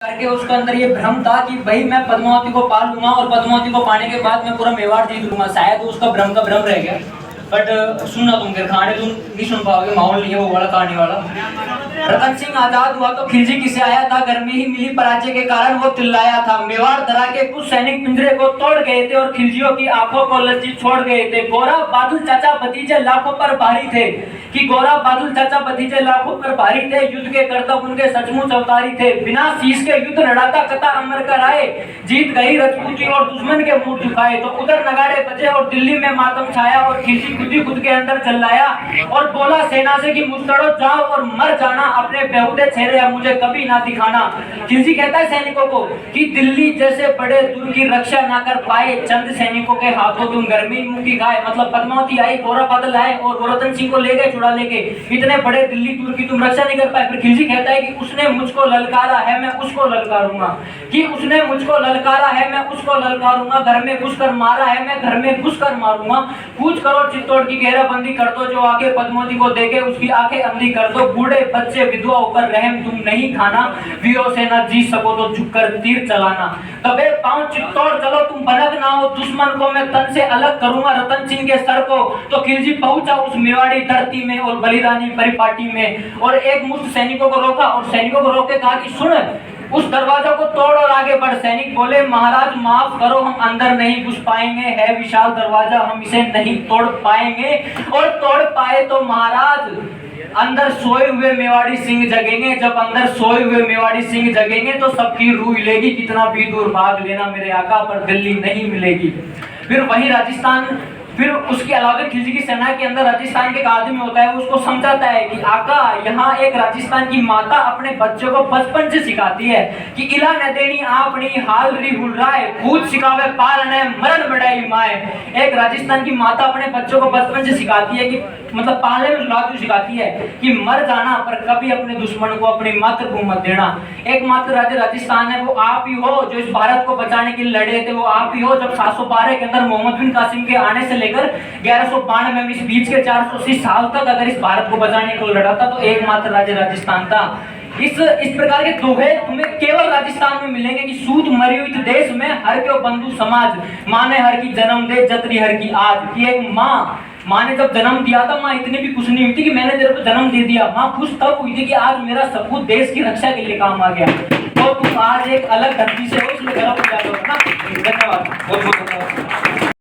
करके उसके अंदर ये भ्रम था कि भाई मैं पद्मावती को पाल लूंगा और पद्मावती को पाने के बाद मैं पूरा मेवाड़ जीत लूंगा। शायद उसका भ्रम का भ्रम रह गया। बट सुनना तुम खाने तुम नहीं सुन पाओगे, माहौल नहीं है वो वाला कहानी वाला। रतन सिंह आजाद हुआ तो खिलजी किसे आया था, घर में ही मिली पराजय के कारण वो चिल्लाया था। मेवाड़ धरा के कुछ सैनिक पिंजरे को तोड़ गए थे और खिलजियों की आंखों को लज्जित छोड़ गए थे। गोरा बादल चाचा भतीजे लाखों पर भारी थे कि गोरा बादल चाचा भतीजे लाखों पर भारी थे। युद्ध के करतब उनके सचमुच अवतारी थे। बिना शीश के युद्ध लड़ाता कथा अमर कर आए। जीत गई रजपूती और दुश्मन के मुंह झुकाए। तो उधर नगाड़े बजे और दिल्ली में मातम छाया और खिलजी खुद के अंदर चिल्लाया और बोला सेना से कि मुस्तड़ो जाओ और मर जाना, अपने बेहुदे चेहरे अब मुझे कभी ना दिखाना। खिलजी कहता है सैनिकों को कि दिल्ली जैसे बड़े दुर्ग की रक्षा ना कर पाए चंद सैनिकों के हाथों तुम गर्मी मुंह खाए। मतलब पद्मावती आई, गोरा बादल आए और रतन सिंह को ले गए छुड़ा लेके। इतने बड़े दिल्ली दुर्ग की तुम रक्षा नहीं कर पाए। फिर खिलजी कहता है कि उसने मुझको ललकारा है मैं उसको ललकारूंगा, कि उसने मुझको ललकारा है मैं उसको ललकारूंगा। घर में घुसकर मारा है मैं घर में घुसकर मारूंगा। कूच करो चित्तौड़ की घेराबंदी कर दो, जो आगे पद्मावती को देखे उसकी आंखें अंधी कर दो। बूढ़े बच्चे विधवा ऊपर रहम तुम नहीं खाना, वीरों से ना जीत सको तो झुककर तीर चलाना। तबे पांव चित्तौड़ चलो तुम भनक ना हो, दुश्मन को मैं तन से अलग करूंगा रतन सिंह के सर को। तो खिलजी पहुंचा उस मेवाड़ी धरती में और बलिदानी परिपाटी में और एक मुश्त सैनिकों को रोका और सैनिकों को रोक के कहा कि सुन उस दरवाजा को तोड़ और आगे बढ़। सैनिक बोले महाराज माफ करो हम अंदर नहीं घुस पाएंगे, है विशाल दरवाजा हम इसे नहीं तोड़ पाएंगे। और तोड़ पाए तो महाराज अंदर सोए हुए मेवाड़ी सिंह जगेंगे। जब अंदर सोए हुए मेवाड़ी सिंह जगेंगे तो सबकी रूह हिलेगी, कितना भी दूर भाग लेना मेरे आका पर दिल्ली नहीं मिलेगी। फिर वही राजस्थान, फिर उसके अलावा खिलजी की सेना के अंदर राजस्थान के एक आदमी होता है, उसको समझाता है कि आका यहाँ एक राजस्थान की माता अपने बच्चों को बचपन से सिखाती है कि इला न देनी आपनी हाल री हुल राय, भूत सिखावे पालने मरण बढ़ाई माए। एक राजस्थान की माता अपने बच्चों को बचपन से सिखाती है कि मतलब पालने में जुलाती सिखाती है कि मर जाना पर कभी अपने दुश्मन को अपनी मातृभूमि मत देना। एकमात्र राज्य राजस्थान है वो आप ही हो जो इस भारत को बचाने के लिए लड़े थे, वो आप ही हो। जब 712 के अंदर मोहम्मद बिन कासिम के आने से लेकर 1192 में इस बीच के 480 साल तक अगर इस भारत को बचाने को लड़ा था तो एकमात्र राज्य राजस्थान था। इस प्रकार के दोहे तुम्हें केवल राजस्थान में मिलेंगे कि सूद मरी हुई देश में हर क्यों बंधु समाज, माने हर की जन्म दे जतरी हर की आज। कि एक माँ ने जब जन्म दिया था, माँ इतनी भी खुश नहीं हुई थी कि मैंने तेरे को जन्म दे दिया। माँ खुश तब हुई थी कि आज मेरा सपूत देश की रक्षा के लिए काम आ गया। तो तुम आज एक अलग धरती से हो, इसलिए गर्व हो जाते हो ना। धन्यवाद, बहुत बहुत धन्यवाद।